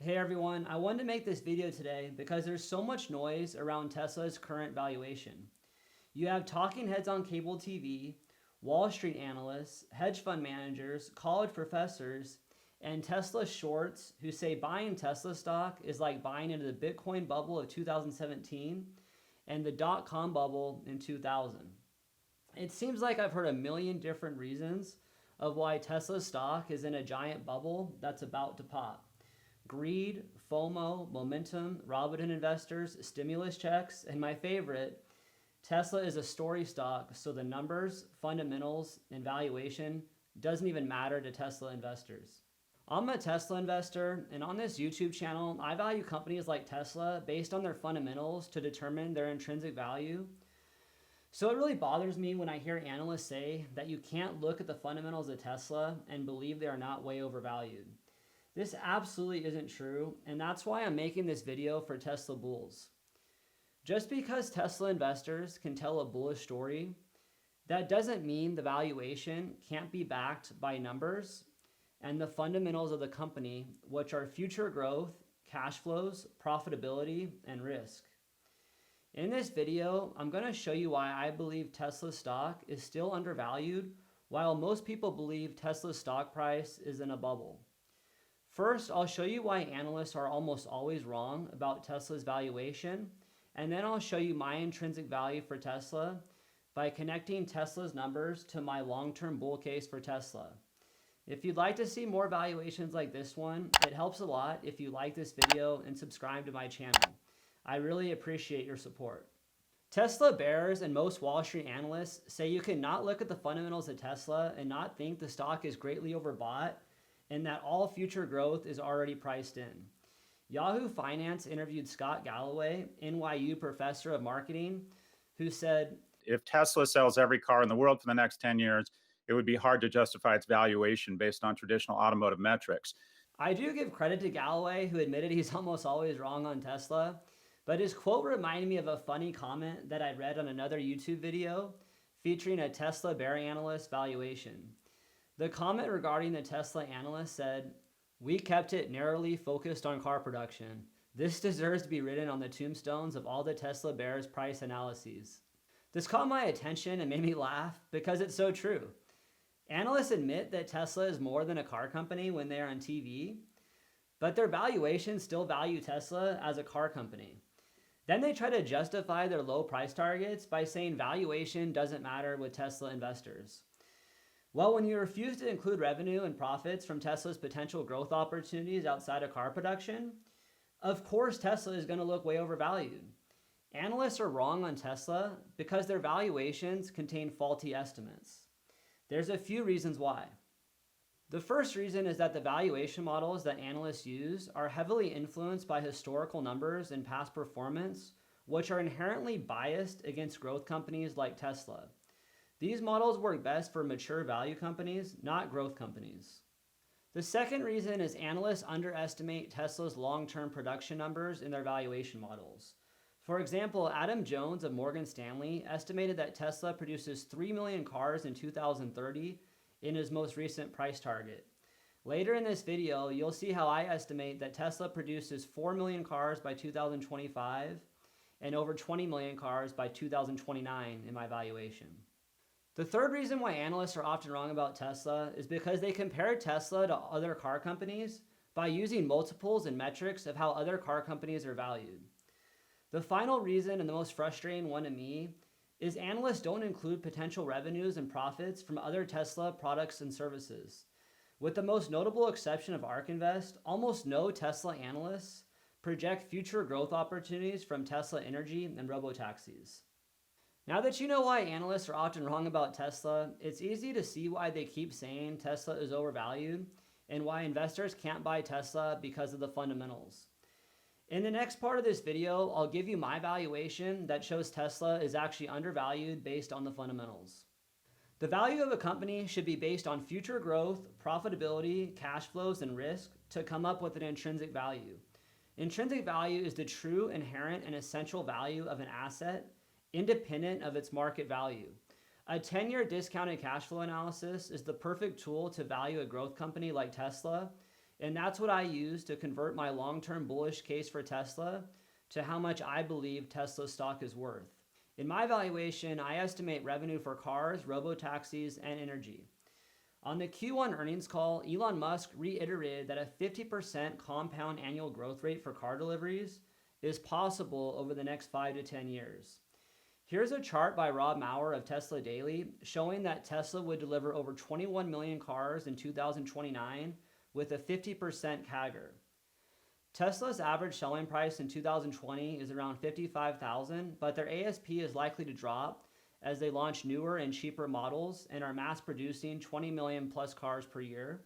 Hey everyone, I wanted to make this video today because there's so much noise around Tesla's current valuation. You have talking heads on cable TV, Wall Street analysts, hedge fund managers, college professors, and Tesla shorts who say buying Tesla stock is like buying into the Bitcoin bubble of 2017 and the dot-com bubble in 2000. It seems like I've heard a million different reasons of why Tesla stock is in a giant bubble that's about to pop. Greed, FOMO, momentum, Robinhood investors, stimulus checks, and my favorite, Tesla is a story stock, so the numbers, fundamentals, and valuation doesn't even matter to Tesla investors. I'm a Tesla investor, and on this YouTube channel, I value companies like Tesla based on their fundamentals to determine their intrinsic value. So it really bothers me when I hear analysts say that you can't look at the fundamentals of Tesla and believe they are not way overvalued. This absolutely isn't true, and that's why I'm making this video for Tesla bulls. Just because Tesla investors can tell a bullish story, that doesn't mean the valuation can't be backed by numbers and the fundamentals of the company, which are future growth, cash flows, profitability, and risk. In this video, I'm going to show you why I believe Tesla stock is still undervalued, while most people believe Tesla's stock price is in a bubble. First, I'll show you why analysts are almost always wrong about Tesla's valuation, and then I'll show you my intrinsic value for Tesla by connecting Tesla's numbers to my long-term bull case for Tesla. If you'd like to see more valuations like this one, it helps a lot if you like this video and subscribe to my channel. I really appreciate your support. Tesla bears and most Wall Street analysts say you cannot look at the fundamentals of Tesla and not think the stock is greatly overbought and that all future growth is already priced in. Yahoo Finance interviewed Scott Galloway, NYU professor of marketing, who said, if Tesla sells every car in the world for the next 10 years, it would be hard to justify its valuation based on traditional automotive metrics. I do give credit to Galloway, who admitted he's almost always wrong on Tesla, but his quote reminded me of a funny comment that I read on another YouTube video featuring a Tesla bear analyst valuation. The comment regarding the Tesla analyst said, "We kept it narrowly focused on car production. This deserves to be written on the tombstones of all the Tesla bears price analyses." This caught my attention and made me laugh because it's so true. Analysts admit that Tesla is more than a car company when they are on TV, but their valuations still value Tesla as a car company. Then they try to justify their low price targets by saying valuation doesn't matter with Tesla investors. Well, when you refuse to include revenue and profits from Tesla's potential growth opportunities outside of car production, of course Tesla is going to look way overvalued. Analysts are wrong on Tesla because their valuations contain faulty estimates. There's a few reasons why. The first reason is that the valuation models that analysts use are heavily influenced by historical numbers and past performance, which are inherently biased against growth companies like Tesla. These models work best for mature value companies, not growth companies. The second reason is analysts underestimate Tesla's long-term production numbers in their valuation models. For example, Adam Jones of Morgan Stanley estimated that Tesla produces 3 million cars in 2030 in his most recent price target. Later in this video, you'll see how I estimate that Tesla produces 4 million cars by 2025 and over 20 million cars by 2029 in my valuation. The third reason why analysts are often wrong about Tesla is because they compare Tesla to other car companies by using multiples and metrics of how other car companies are valued. The final reason, and the most frustrating one to me, is analysts don't include potential revenues and profits from other Tesla products and services. With the most notable exception of ARK Invest, almost no Tesla analysts project future growth opportunities from Tesla Energy and robotaxis. Now that you know why analysts are often wrong about Tesla, it's easy to see why they keep saying Tesla is overvalued and why investors can't buy Tesla because of the fundamentals. In the next part of this video, I'll give you my valuation that shows Tesla is actually undervalued based on the fundamentals. The value of a company should be based on future growth, profitability, cash flows, and risk to come up with an intrinsic value. Intrinsic value is the true, inherent, and essential value of an asset independent of its market value. A 10-year discounted cash flow analysis is the perfect tool to value a growth company like Tesla And that's what I use to convert my long-term bullish case for Tesla to how much I believe Tesla stock is worth. In my valuation, I estimate revenue for cars, robotaxis, and energy. On the Q1 earnings call, Elon Musk reiterated that a 50% compound annual growth rate for car deliveries is possible over the next 5 to 10 years. Here's a chart by Rob Maurer of Tesla Daily showing that Tesla would deliver over 21 million cars in 2029 with a 50% CAGR. Tesla's average selling price in 2020 is around $55,000, but their ASP is likely to drop as they launch newer and cheaper models and are mass producing 20 million plus cars per year.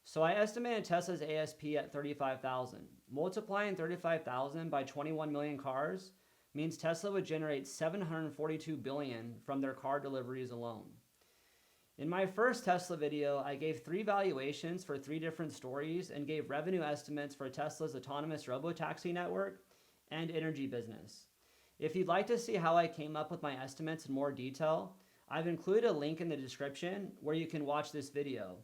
So I estimated Tesla's ASP at $35,000. Multiplying $35,000 by 21 million cars means Tesla would generate $742 billion from their car deliveries alone. In my first Tesla video, I gave 3 valuations for 3 different stories and gave revenue estimates for Tesla's autonomous robotaxi network and energy business. If you'd like to see how I came up with my estimates in more detail, I've included a link in the description where you can watch this video.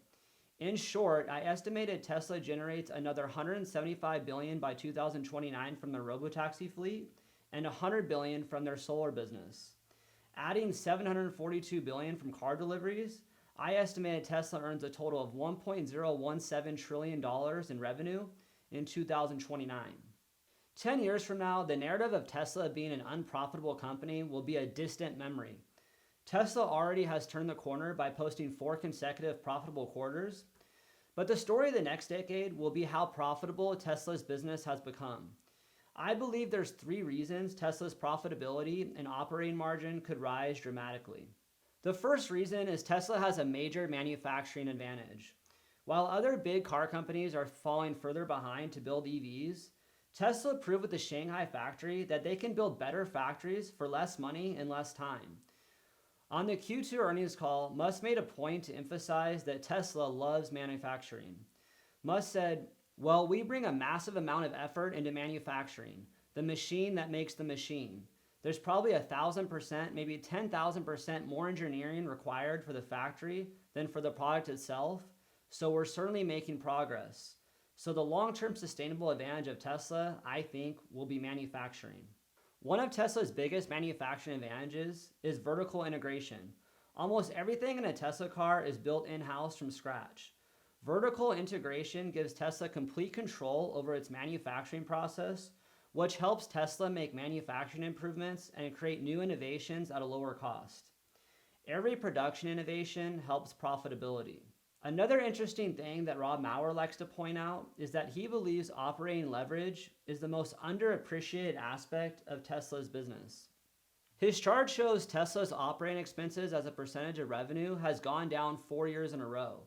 In short, I estimated Tesla generates another $175 billion by 2029 from their robotaxi fleet and $100 billion from their solar business. Adding $742 billion from car deliveries, I estimated Tesla earns a total of $1.017 trillion in revenue in 2029. 10 years from now, the narrative of Tesla being an unprofitable company will be a distant memory. Tesla already has turned the corner by posting 4 consecutive profitable quarters, but the story of the next decade will be how profitable Tesla's business has become. I believe there's 3 reasons Tesla's profitability and operating margin could rise dramatically. The first reason is Tesla has a major manufacturing advantage. While other big car companies are falling further behind to build EVs, Tesla proved with the Shanghai factory that they can build better factories for less money and less time. On the Q2 earnings call, Musk made a point to emphasize that Tesla loves manufacturing. Musk said, "Well, we bring a massive amount of effort into manufacturing, the machine that makes the machine. There's probably 1,000%, maybe 10,000% more engineering required for the factory than for the product itself, so we're certainly making progress." So the long-term sustainable advantage of Tesla, I think, will be manufacturing. One of Tesla's biggest manufacturing advantages is vertical integration. Almost everything in a Tesla car is built in-house from scratch. Vertical integration gives Tesla complete control over its manufacturing process, which helps Tesla make manufacturing improvements and create new innovations at a lower cost. Every production innovation helps profitability. Another interesting thing that Rob Maurer likes to point out is that he believes operating leverage is the most underappreciated aspect of Tesla's business. His chart shows Tesla's operating expenses as a percentage of revenue has gone down 4 years in a row.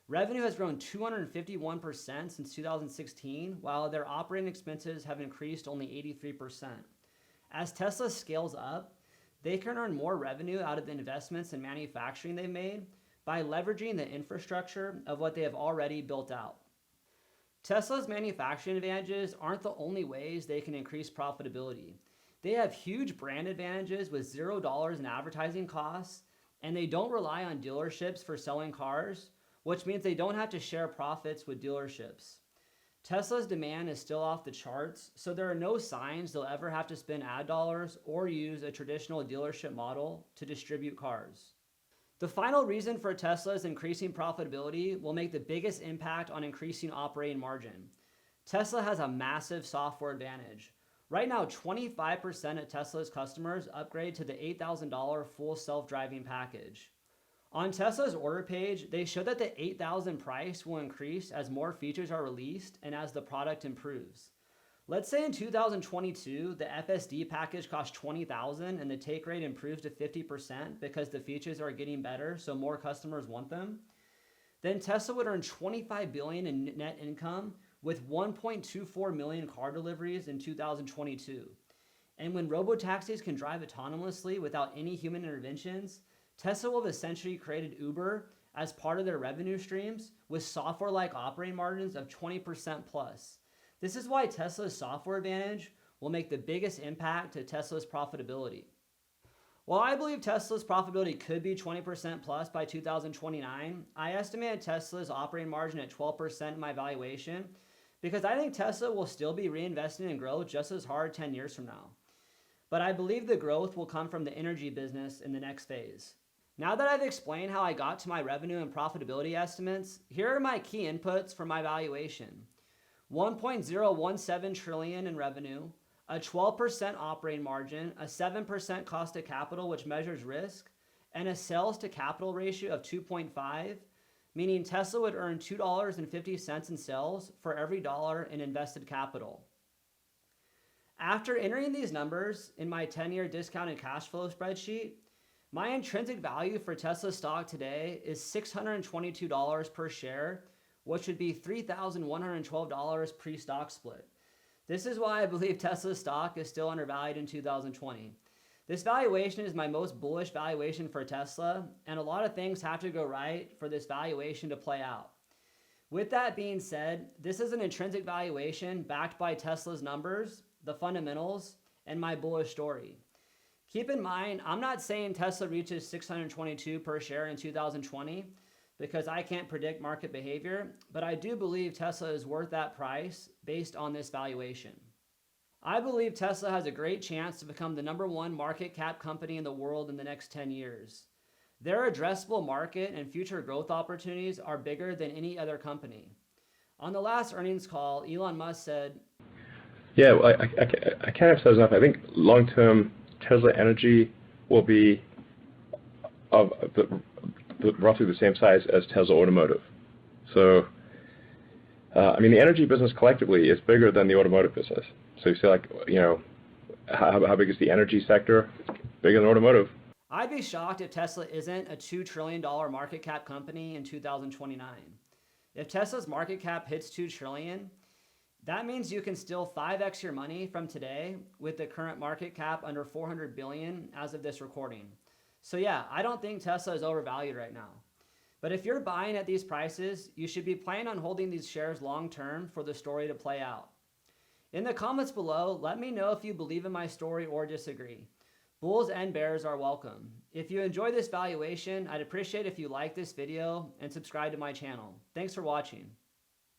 Revenue has grown 251% since 2016, while their operating expenses have increased only 83%. As Tesla scales up, they can earn more revenue out of the investments in manufacturing they've made by leveraging the infrastructure of what they have already built out. Tesla's manufacturing advantages aren't the only ways they can increase profitability. They have huge brand advantages with $0 in advertising costs, and they don't rely on dealerships for selling cars, which means they don't have to share profits with dealerships. Tesla's demand is still off the charts, so there are no signs they'll ever have to spend ad dollars or use a traditional dealership model to distribute cars. The final reason for Tesla's increasing profitability will make the biggest impact on increasing operating margin. Tesla has a massive software advantage. Right now, 25% of Tesla's customers upgrade to the $8,000 full self-driving package. On Tesla's order page, they show that the $8,000 price will increase as more features are released and as the product improves. Let's say in 2022, the FSD package costs $20,000 and the take rate improves to 50% because the features are getting better, so more customers want them. Then Tesla would earn $25 billion in net income with 1.24 million car deliveries in 2022. And when robotaxis can drive autonomously without any human interventions, Tesla will have essentially created Uber as part of their revenue streams with software-like operating margins of 20% plus. This is why Tesla's software advantage will make the biggest impact to Tesla's profitability. While I believe Tesla's profitability could be 20% plus by 2029, I estimated Tesla's operating margin at 12% in my valuation because I think Tesla will still be reinvesting in growth just as hard 10 years from now. But I believe the growth will come from the energy business in the next phase. Now that I've explained how I got to my revenue and profitability estimates, here are my key inputs for my valuation. 1.017 trillion in revenue, a 12% operating margin, a 7% cost of capital, which measures risk, and a sales to capital ratio of 2.5, meaning Tesla would earn $2.50 in sales for every dollar in invested capital. After entering these numbers in my 10-year discounted cash flow spreadsheet, my intrinsic value for Tesla stock today is $622 per share, which would be $3,112 pre-stock split. This is why I believe Tesla's stock is still undervalued in 2020. This valuation is my most bullish valuation for Tesla, and a lot of things have to go right for this valuation to play out. With that being said, this is an intrinsic valuation backed by Tesla's numbers, the fundamentals, and my bullish story. Keep in mind, I'm not saying Tesla reaches 622 per share in 2020 because I can't predict market behavior, but I do believe Tesla is worth that price based on this valuation. I believe Tesla has a great chance to become the #1 market cap company in the world in the next 10 years. Their addressable market and future growth opportunities are bigger than any other company. On the last earnings call, Elon Musk said, Yeah, well, I can't emphasize enough. I think long-term Tesla Energy will be of roughly the same size as Tesla Automotive. So, I mean, the energy business collectively is bigger than the automotive business. So you say, like, how big is the energy sector? It's bigger than automotive. I'd be shocked if Tesla isn't a $2 trillion market cap company in 2029. If Tesla's market cap hits $2 trillion, that means you can still 5x your money from today with the current market cap under 400 billion as of this recording. So yeah, I don't think Tesla is overvalued right now. But if you're buying at these prices, you should be planning on holding these shares long term for the story to play out. In the comments below, let me know if you believe in my story or disagree. Bulls and bears are welcome. If you enjoy this valuation, I'd appreciate if you like this video and subscribe to my channel. Thanks for watching.